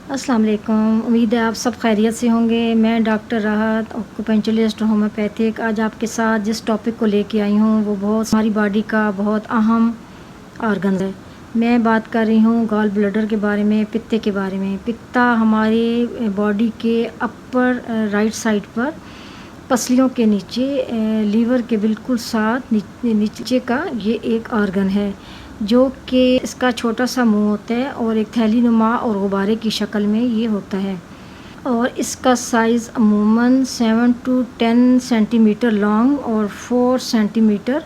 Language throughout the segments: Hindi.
अस्सलाम वालेकुम। उम्मीद है आप सब खैरियत से होंगे। मैं डॉक्टर राहत, ऑक्यूपेंशलिस्ट होम्योपैथिक, आज आपके साथ जिस टॉपिक को लेके आई हूँ वो बहुत हमारी बॉडी का बहुत अहम ऑर्गन है। मैं बात कर रही हूँ गॉल ब्लैडर के बारे में, पित्ते के बारे में। पित्ता हमारे बॉडी के अपर राइट साइड पर पसलियों के नीचे लीवर के बिल्कुल साथ नीचे का ये एक ऑर्गन है, जो कि इसका छोटा सा मुंह होता है और एक थैली नुमा और गुब्बारे की शक्ल में ये होता है। और इसका साइज़ अमूमन 7 to 10 सेंटीमीटर लॉन्ग और 4 सेंटीमीटर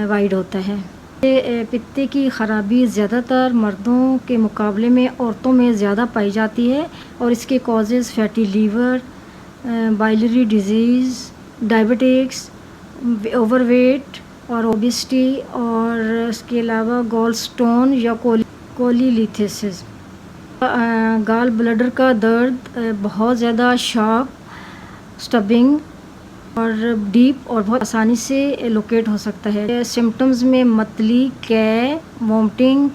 वाइड होता है। ये पित्ते की ख़राबी ज़्यादातर मर्दों के मुकाबले में औरतों में ज़्यादा पाई जाती है और इसके causes fatty liver, biliary disease, diabetics, overweight और ओबेसिटी और इसके अलावा गॉल स्टोन या कोलीलिथिसिस। गॉल ब्लैडर का दर्द बहुत ज़्यादा शार्प, स्टबिंग और डीप और बहुत आसानी से लोकेट हो सकता है। सिम्टम्स में मतली, कै, वोमिटिंग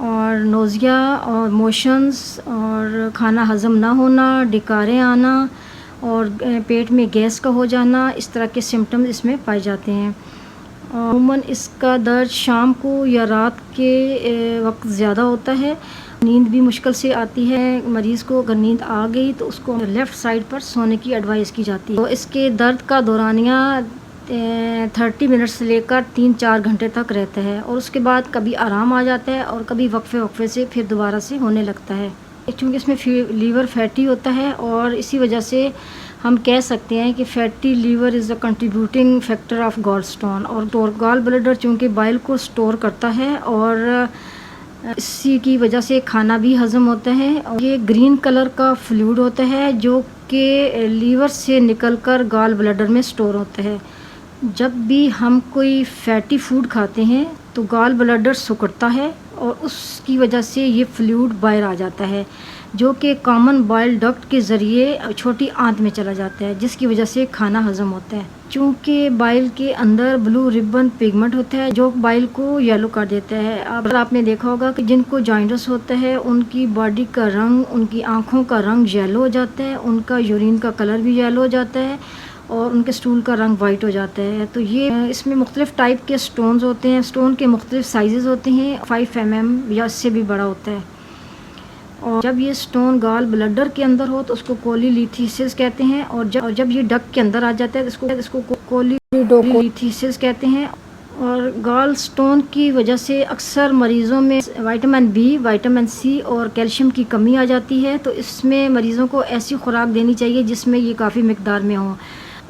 और नोज़िया और मोशंस और खाना हज़म ना होना, डकारें आना और पेट में गैस का हो जाना, इस तरह के सिम्टम्स इसमें पाए जाते हैं। अमूमन इसका दर्द शाम को या रात के वक्त ज़्यादा होता है। नींद भी मुश्किल से आती है। मरीज़ को अगर नींद आ गई तो उसको लेफ़्ट साइड पर सोने की एडवाइस की जाती है। तो इसके दर्द का दौरानिया 30 मिनट से लेकर 3-4 घंटे तक रहता है और उसके बाद कभी आराम आ जाता है और कभी वक्फे से फिर दोबारा से होने लगता है। क्योंकि इसमें लीवर फैटी होता है और इसी वजह से हम कह सकते हैं कि fatty liver is the contributing factor of gall stone. और गॉल ब्लैडर चूँकि बाइल को स्टोर करता है और इसी की वजह से खाना भी हज़म होता है। और ये ग्रीन कलर का फ्लूइड होता है जो कि लीवर से निकलकर गॉल ब्लैडर में स्टोर होता है। जब भी हम कोई फैटी फूड खाते हैं तो गॉल ब्लैडर सिकुड़ता है और उसकी वजह से ये फ्लूइड बाहर आ जाता है, जो कि कॉमन बाइल डक्ट के ज़रिए छोटी आंत में चला जाता है, जिसकी वजह से खाना हज़म होता है। चूँकि बाइल के अंदर ब्लू रिबन पिगमेंट होता है जो बाइल को येलो कर देता है। अब आपने देखा होगा कि जिनको जॉइंटिस होता है उनकी बॉडी का रंग, उनकी आँखों का रंग येलो हो जाता है, उनका यूरिन का कलर भी येलो हो जाता है और उनके स्टूल का रंग वाइट हो जाता है। तो ये इसमें मुख्तलिफ़ टाइप के स्टोन्स होते हैं। स्टोन के मुख्तलिफ़ साइज़ होते हैं, 5 mm या इससे भी बड़ा होता है। और जब ये स्टोन गॉल ब्लैडर के अंदर हो तो उसको कोलीलिथिसिस कहते हैं और जब ये डक के अंदर आ जाता है तो इसको कोलीलिथिसिस कहते हैं। और गॉल स्टोन की वजह से अक्सर मरीज़ों में विटामिन बी, विटामिन सी और कैल्शियम की कमी आ जाती है। तो इसमें मरीज़ों को ऐसी खुराक देनी चाहिए जिसमें ये काफ़ी मिकदार में हो।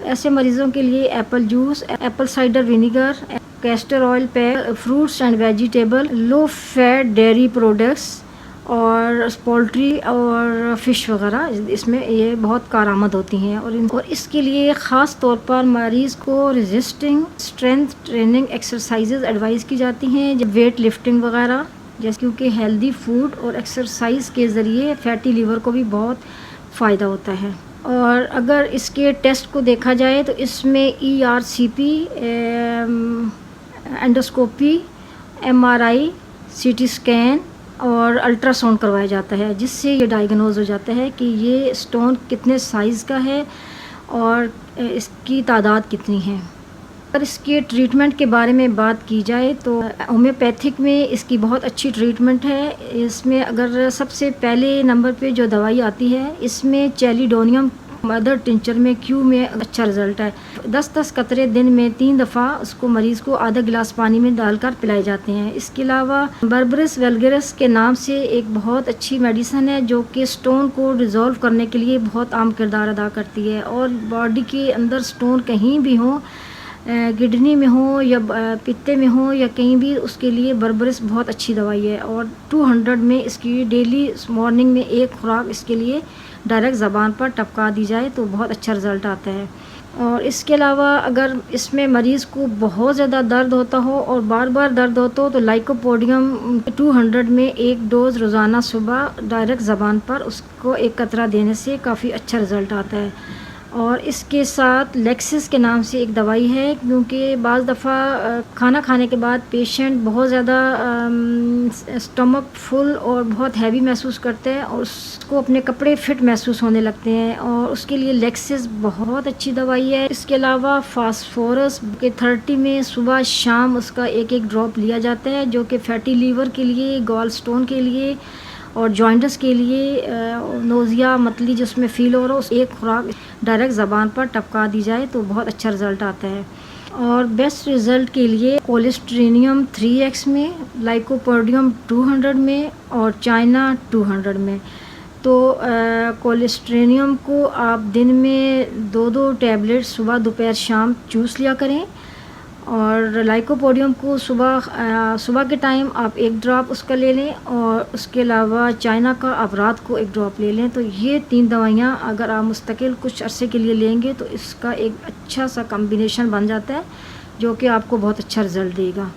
ऐसे मरीज़ों के लिए Apple juice, Apple cider vinegar, castor oil pack, fruits and vegetable, low fat dairy products और पोल्ट्री और फ़िश वगैरह इसमें ये बहुत कारआमद होती हैं। और इसके लिए ख़ास तौर पर मरीज़ को resisting strength training exercises advice की जाती हैं, जब वेट लिफ्टिंग वगैरह, जैसे क्योंकि हेल्दी फूड और एक्सरसाइज के ज़रिए फैटी लीवर को भी बहुत फ़ायदा होता है। और अगर इसके टेस्ट को देखा जाए तो इसमें ERCP, endoscopy, MRI, CT scan और अल्ट्रासाउंड करवाया जाता है, जिससे ये डायग्नोज हो जाता है कि ये स्टोन कितने साइज़ का है और इसकी तादाद कितनी है। अगर इसके ट्रीटमेंट के बारे में बात की जाए तो होम्योपैथिक में इसकी बहुत अच्छी ट्रीटमेंट है। इसमें अगर सबसे पहले नंबर पे जो दवाई आती है, इसमें चैलिडोनियम मदर टिंचर में क्यू में अच्छा रिज़ल्ट है। 10-10 कतरे दिन में 3 दफ़ा उसको मरीज़ को आधा गिलास पानी में डालकर पिलाए जाते हैं। इसके अलावा बर्बरिस वल्गरिस के नाम से एक बहुत अच्छी मेडिसन है जो कि स्टोन को डिज़ोल्व करने के लिए बहुत अहम किरदार अदा करती है। और बॉडी के अंदर स्टोन कहीं भी हो, किडनी में हो या पित्ते में हो या कहीं भी, उसके लिए बर्बरिस बहुत अच्छी दवाई है। और 200 में इसकी डेली मॉर्निंग में एक खुराक इसके लिए डायरेक्ट ज़बान पर टपका दी जाए तो बहुत अच्छा रिज़ल्ट आता है। और इसके अलावा अगर इसमें मरीज़ को बहुत ज़्यादा दर्द होता हो और बार बार दर्द होता हो तो लाइकोपोडियम 200 में एक डोज़ रोज़ाना सुबह डायरेक्ट ज़बान पर उसको एक कतरा देने से काफ़ी अच्छा रिज़ल्ट आता है। और इसके साथ लेक्सिस के नाम से एक दवाई है, क्योंकि बाज़ दफ़ा खाना खाने के बाद पेशेंट बहुत ज़्यादा स्टमक फुल और बहुत हैवी महसूस करते हैं और उसको अपने कपड़े फिट महसूस होने लगते हैं, और उसके लिए लेक्सिस बहुत अच्छी दवाई है। इसके अलावा फास्फोरस के 30 में सुबह शाम उसका एक एक ड्रॉप लिया जाता है, जो कि फैटी लीवर के लिए, गॉल स्टोन के लिए और जॉइंटस के लिए, नोज़िया मतली जिसमें फ़ील हो रहा हो, उस एक खुराक डायरेक्ट ज़बान पर टपका दी जाए तो बहुत अच्छा रिज़ल्ट आता है। और बेस्ट रिज़ल्ट के लिए कोलेस्ट्रेनियम 3x में, लाइकोपोडियम 200 में और चाइना 200 में। तो कोलेस्ट्रेनियम को आप दिन में 2-2 टैबलेट सुबह दोपहर शाम चूस लिया करें, और लाइकोपोडियम को सुबह के टाइम आप एक ड्रॉप उसका ले लें, और उसके अलावा चाइना का आप रात को एक ड्रॉप ले लें। तो ये 3 दवाइयाँ अगर आप मुस्तकिल कुछ अरसे के लिए लेंगे तो इसका एक अच्छा सा कॉम्बिनेशन बन जाता है, जो कि आपको बहुत अच्छा रिज़ल्ट देगा।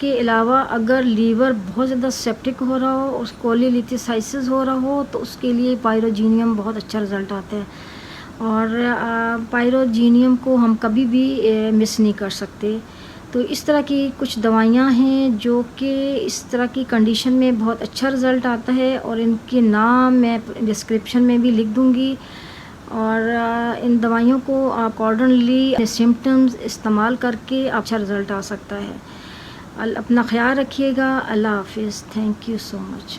के अलावा अगर लीवर बहुत ज़्यादा सेप्टिक हो रहा हो, उस कोलीलिथिसाइसिस हो रहा हो, तो उसके लिए पायरोजीनियम बहुत अच्छा रिज़ल्ट आता है। और पायरोजीनियम को हम कभी भी मिस नहीं कर सकते। तो इस तरह की कुछ दवाइयाँ हैं जो कि इस तरह की कंडीशन में बहुत अच्छा रिज़ल्ट आता है, और इनके नाम मैं डिस्क्रिप्शन में भी लिख दूँगी। और इन दवाइयों को आप अकॉर्डिंगली सिम्पटम्स इस्तेमाल करके अच्छा रिज़ल्ट आ सकता है। अपना ख़्याल रखिएगा। अल्लाह हाफ़िज़। Thank you so much.